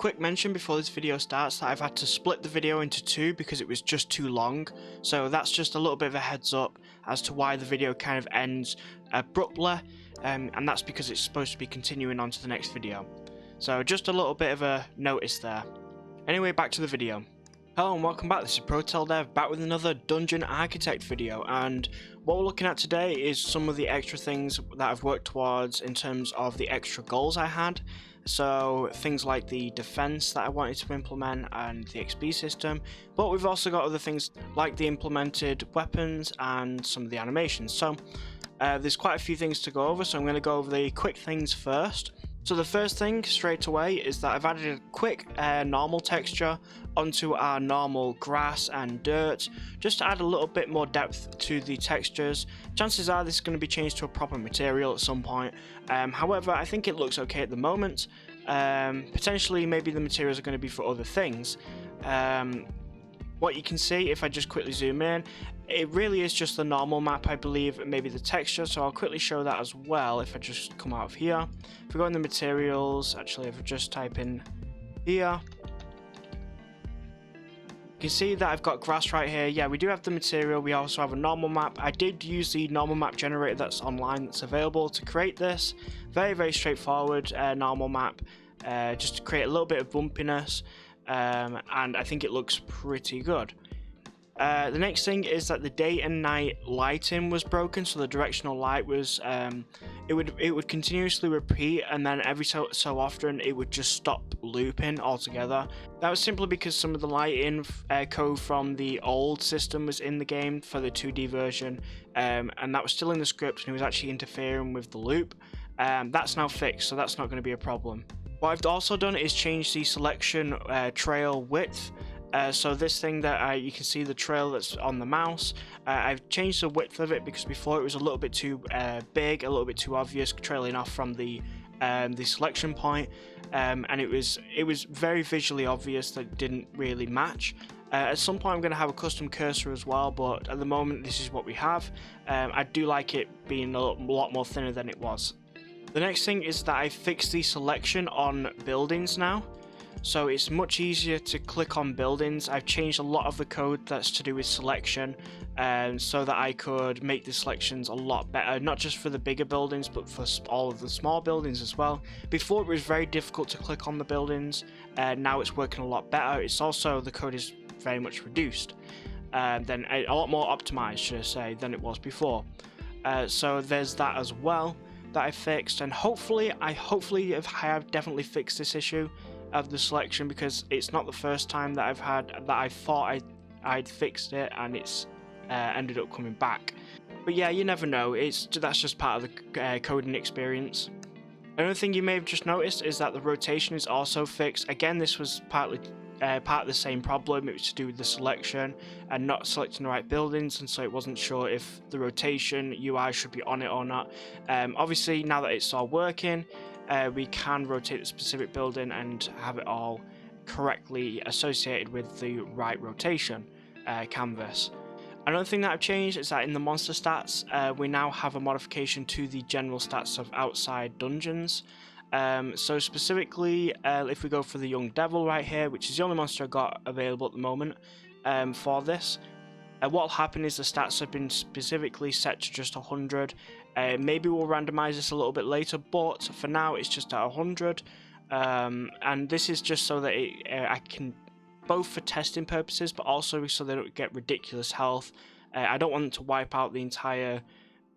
quick mention before this video starts that I've had to split the video into two because it was just too long, so that's just a little bit of a heads up as to why the video kind of ends abruptly, and that's because it's supposed to be continuing on to the next video. So just a little bit of a notice there. Anyway, back to the video. Hello and welcome back, this is ProTaleDev back with another Dungeon Architect video, and what we're looking at today is some of the extra things that I've worked towards in terms of the extra goals I had. So things like the defense that I wanted to implement and the XP system, but we've also got other things like the implemented weapons and some of the animations. So there's quite a few things to go over, so I'm going to go over the quick things first. So the first thing straight away is that I've added a quick normal texture onto our normal grass and dirt, just to add a little bit more depth to the textures. Chances are this is going to be changed to a proper material at some point. However, I think it looks okay at the moment. Potentially maybe the materials are going to be for other things. What you can see, if I just quickly zoom in, it really is just the normal map, I believe, and maybe the texture, so I'll quickly show that as well if I just come out of here. If we go in the materials, actually if I just type in here, you can see that I've got grass right here. Yeah, we do have the material, we also have a normal map. I did use the normal map generator that's online, that's available to create this. Very straightforward normal map, just to create a little bit of bumpiness. And I think it looks pretty good. The next thing is that the day and night lighting was broken, so the directional light was it would continuously repeat, and then every so often it would just stop looping altogether. That was simply because some of the lighting code from the old system was in the game for the 2D version, and that was still in the script, and it was actually interfering with the loop. That's now fixed, so that's not going to be a problem. What I've also done is change the selection trail width. So this thing that you can see the trail that's on the mouse, I've changed the width of it because before it was a little bit too big, a little bit too obvious, trailing off from the selection point, and it was very visually obvious that it didn't really match. At some point I'm going to have a custom cursor as well, but at the moment this is what we have. I do like it being a lot more thinner than it was. The next thing is that I fixed the selection on buildings now, so it's much easier to click on buildings. I've changed a lot of the code that's to do with selection, so that I could make the selections a lot better, not just for the bigger buildings but for all of the small buildings as well. Before it was very difficult to click on the buildings, now it's working a lot better. It's also, the code is very much reduced, then a lot more optimized, should I say, than it was before. So there's that as well that I fixed, and hopefully I have definitely fixed this issue of the selection, because it's not the first time that I thought I'd fixed it and it's ended up coming back. But yeah, you never know, that's just part of the coding experience. Another thing you may have just noticed is that the rotation is also fixed. Again, this was partly part of the same problem. It was to do with the selection and not selecting the right buildings, and so it wasn't sure if the rotation UI should be on it or not. Obviously now that it's all working, we can rotate the specific building and have it all correctly associated with the right rotation canvas. Another thing that I've changed is that in the monster stats, we now have a modification to the general stats of outside dungeons. So specifically, if we go for the young devil right here, which is the only monster I got available at the moment for this, what will happen is the stats have been specifically set to just 100. Maybe we'll randomize this a little bit later, but for now it's just at 100. And this is just so that I can, both for testing purposes, but also so they don't get ridiculous health. I don't want them to wipe out the entire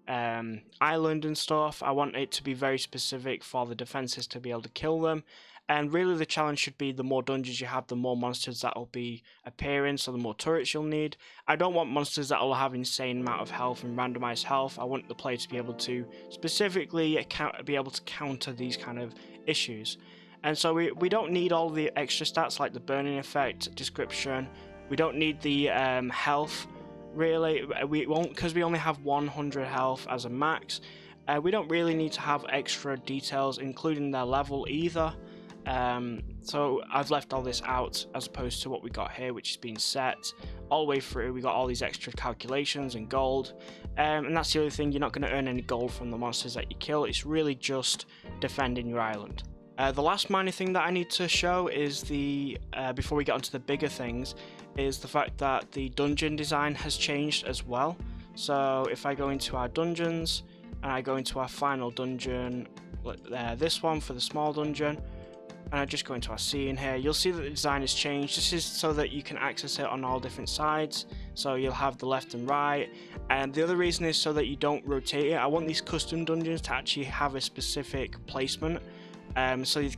island and stuff. I want it to be very specific for the defenses to be able to kill them, and really the challenge should be the more dungeons you have, the more monsters that will be appearing, so the more turrets you'll need. I don't want monsters that will have insane amount of health and randomized health. I want the player to be able to specifically be able to counter these kind of issues. And so we don't need all the extra stats like the burning effect, description. We don't need the health. Really, we won't, because we only have 100 health as a max. We don't really need to have extra details, including their level either. So I've left all this out as opposed to what we got here, which has been set all the way through. We got all these extra calculations and gold, and that's the other thing. You're not going to earn any gold from the monsters that you kill. It's really just defending your island. The last minor thing that I need to show is before we get onto the bigger things, is the fact that the dungeon design has changed as well. So if I go into our dungeons and I go into our final dungeon, this one for the small dungeon, and I just go into our scene here, you'll see that the design has changed. This is so that you can access it on all different sides, so you'll have the left and right, and the other reason is so that you don't rotate it. I want these custom dungeons to actually have a specific placement, so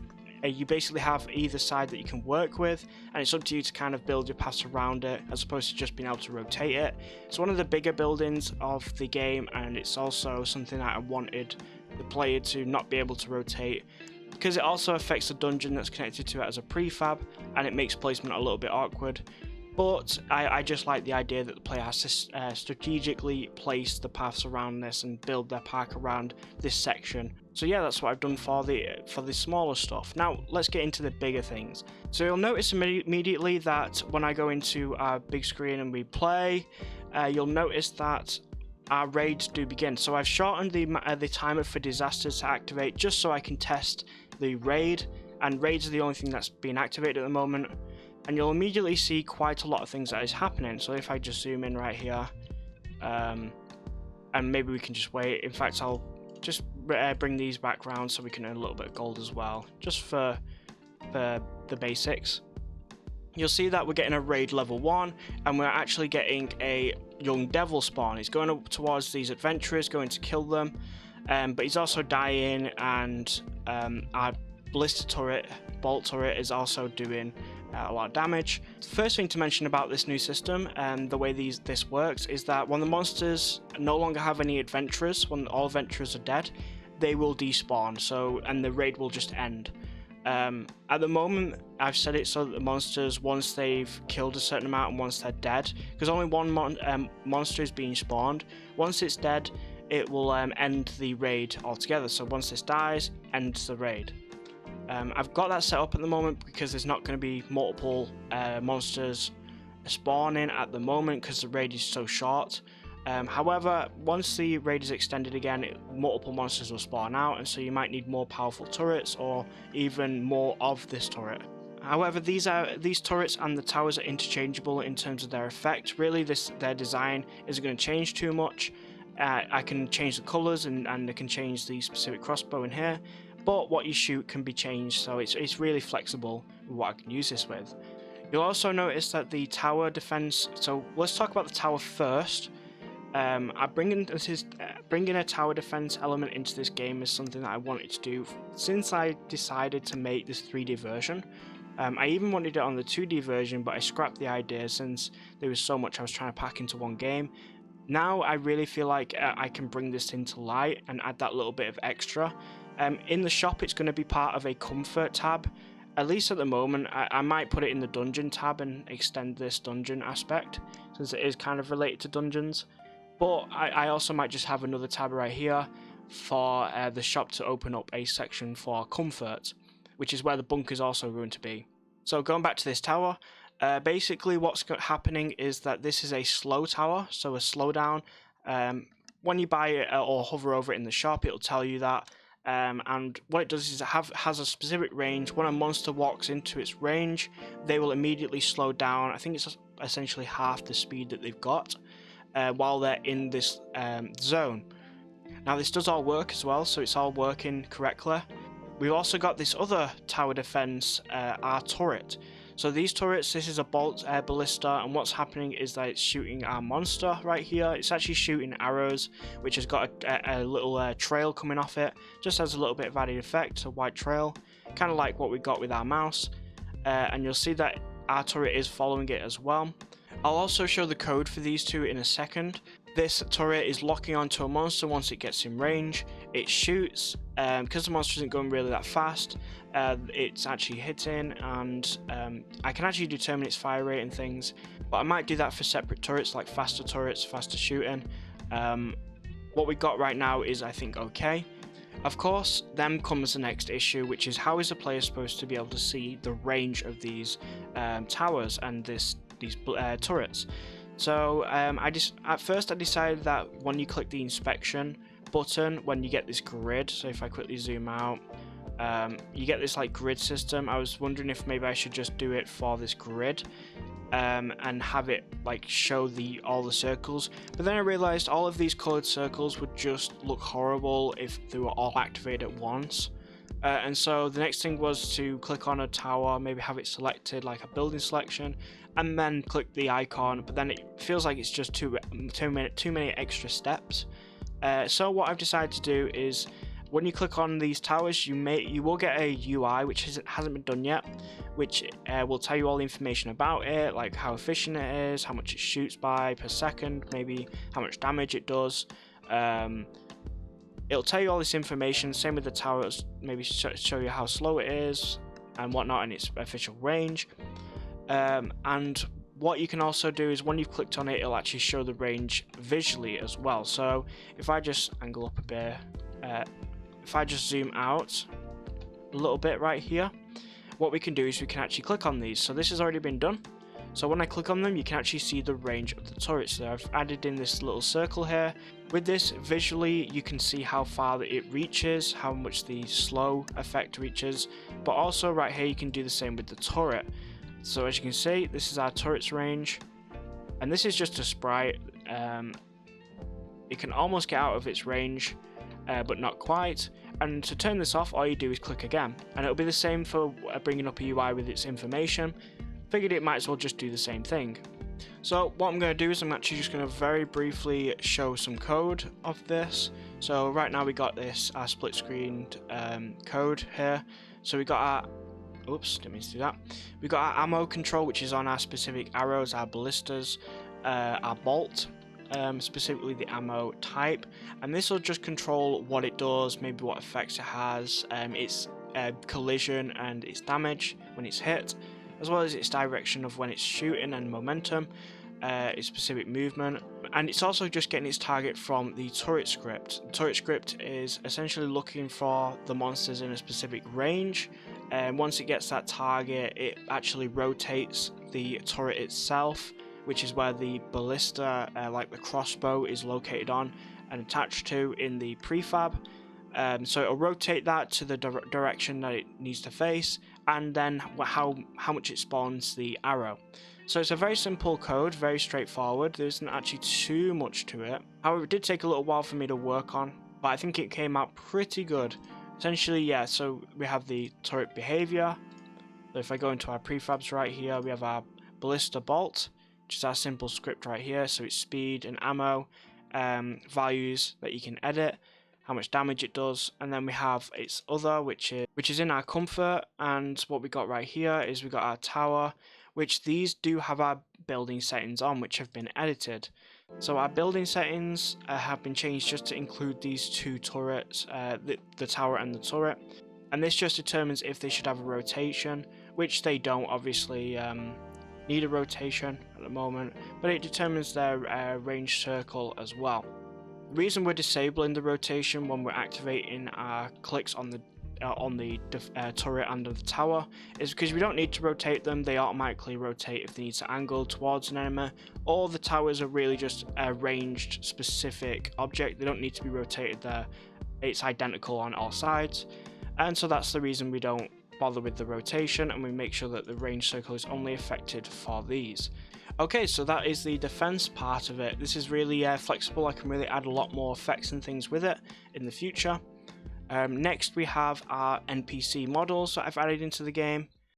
you basically have either side that you can work with, and it's up to you to kind of build your paths around it as opposed to just being able to rotate it. It's one of the bigger buildings of the game, and it's also something that I wanted the player to not be able to rotate, because it also affects the dungeon that's connected to it as a prefab, and it makes placement a little bit awkward. But I just like the idea that the player has to strategically place the paths around this and build their park around this section. So yeah, that's what I've done for the smaller stuff. Now let's get into the bigger things. So you'll notice immediately that when I go into our big screen and we play, you'll notice that our raids do begin. So I've shortened the timer for disasters to activate just so I can test the raid, and raids are the only thing that's being activated at the moment. And you'll immediately see quite a lot of things that is happening. So if I just zoom in right here, and maybe we can just wait. In fact, I'll just bring these back round so we can earn a little bit of gold as well, just for the basics. You'll see that we're getting a raid level 1, and we're actually getting a young devil spawn. He's going up towards these adventurers, going to kill them, but he's also dying, and our ballista turret, bolt turret, is also doing a lot of damage. The first thing to mention about this new system and the way this works is that when the monsters no longer have any adventurers, when all adventurers are dead, they will despawn, and the raid will just end. At the moment, I've set it so that the monsters, once they've killed a certain amount and once they're dead, because only one monster is being spawned, once it's dead, it will end the raid altogether. So once this dies, ends the raid. I've got that set up at the moment because there's not going to be multiple monsters spawning at the moment because the raid is so short. However, once the raid is extended again, multiple monsters will spawn out, and so you might need more powerful turrets or even more of this turret. However, these turrets and the towers are interchangeable in terms of their effect. Really, their design isn't going to change too much. I can change the colours and I can change the specific crossbow in here, but what you shoot can be changed, so it's really flexible with what I can use this with. You'll also notice that the tower defense, so let's talk about the tower first. Bringing a tower defense element into this game is something that I wanted to do since I decided to make this 3D version. I even wanted it on the 2D version, but I scrapped the idea since there was so much I was trying to pack into one game. Now I really feel like I can bring this into light and add that little bit of extra. In the shop, it's going to be part of a comfort tab. At least at the moment, I might put it in the dungeon tab and extend this dungeon aspect, since it is kind of related to dungeons. But I also might just have another tab right here for the shop to open up a section for comfort, which is where the bunker is also going to be. So going back to this tower, basically what's happening is that this is a slow tower, so a slowdown. When you buy it or hover over it in the shop, it'll tell you that. And what it does is it has a specific range. When a monster walks into its range, they will immediately slow down. I think it's essentially half the speed that they've got while they're in this zone. Now this does all work as well, so it's all working correctly. We've also got this other tower defense, our turret. So these turrets, this is a bolt ballista, and what's happening is that it's shooting our monster right here. It's actually shooting arrows, which has got a little trail coming off it. Just has a little bit of added effect, a white trail, kind of like what we got with our mouse. And you'll see that our turret is following it as well. I'll also show the code for these two in a second. This turret is locking onto a monster once it gets in range. It shoots, because the monster isn't going really that fast, it's actually hitting, and I can actually determine its fire rate and things, but I might do that for separate turrets, like faster turrets, faster shooting. What we got right now is, I think, okay. Of course, then comes the next issue, which is how is the player supposed to be able to see the range of these towers and these turrets? So at first I decided that when you click the inspection button, when you get this grid, so if I quickly zoom out, you get this like grid system. I was wondering if maybe I should just do it for this grid and have it like show all the circles, but then I realized all of these colored circles would just look horrible if they were all activated at once. And so the next thing was to click on a tower, maybe have it selected like a building selection, and then click the icon, but then it feels like it's just too many extra steps. So what I've decided to do is, when you click on these towers, you will get a UI which hasn't been done yet, which will tell you all the information about it, like how efficient it is, how much it shoots by per second, maybe how much damage it does. It'll tell you all this information. Same with the towers, maybe show you how slow it is and whatnot, and its official range. And what you can also do is, when you've clicked on it, it'll actually show the range visually as well. So if I just angle up a bit, if I just zoom out a little bit right here, what we can do is we can actually click on these. So this has already been done. So when I click on them, you can actually see the range of the turrets. So I've added in this little circle here. With this, visually, you can see how far it reaches, how much the slow effect reaches, but also right here, you can do the same with the turret. So as you can see, this is our turret's range, and this is just a sprite. It can almost get out of its range, but not quite. And to turn this off, all you do is click again, and it'll be the same for bringing up a UI with its information. Figured it might as well just do the same thing. So what I'm going to do is I'm actually just going to very briefly show some code of this. So right now we got this split screen code here. So we got our, oops, didn't mean to do that. We got our ammo control, which is on our specific arrows, our ballistas, our bolt, specifically the ammo type, and this will just control what it does, maybe what effects it has, its collision and its damage when it's hit, as well as its direction of when it's shooting and momentum, its specific movement, and it's also just getting its target from the turret script. The turret script is essentially looking for the monsters in a specific range, and once it gets that target, it actually rotates the turret itself, which is where the ballista, like the crossbow, is located on and attached to in the prefab. So it'll rotate that to the direction that it needs to face, and then how much it spawns the arrow. So it's a very simple code, very straightforward. There isn't actually too much to it. However, it did take a little while for me to work on, but I think it came out pretty good. Essentially, yeah, so we have the turret behavior. So if I go into our prefabs right here, we have our ballista bolt, which is our simple script right here. So it's speed and ammo, values that you can edit, how much damage it does, and then we have its other, which is in our comfort. And what we got right here is we got our tower, which these do have our building settings on, which have been edited. So our building settings have been changed just to include these two turrets, the tower and the turret, and this just determines if they should have a rotation, which they don't obviously need a rotation at the moment, but it determines their range circle as well. The reason we're disabling the rotation when we're activating our clicks on the turret and the tower is because we don't need to rotate them. They automatically rotate if they need to angle towards an enemy. All the towers are really just a ranged specific object. They don't need to be rotated there. It's identical on all sides, and so that's the reason we don't bother with the rotation, and we make sure that the range circle is only affected for these. Okay, so that is the defense part of it. This is really flexible. I can really add a lot more effects and things with it in the future. Next we have our NPC models that I've added into the game.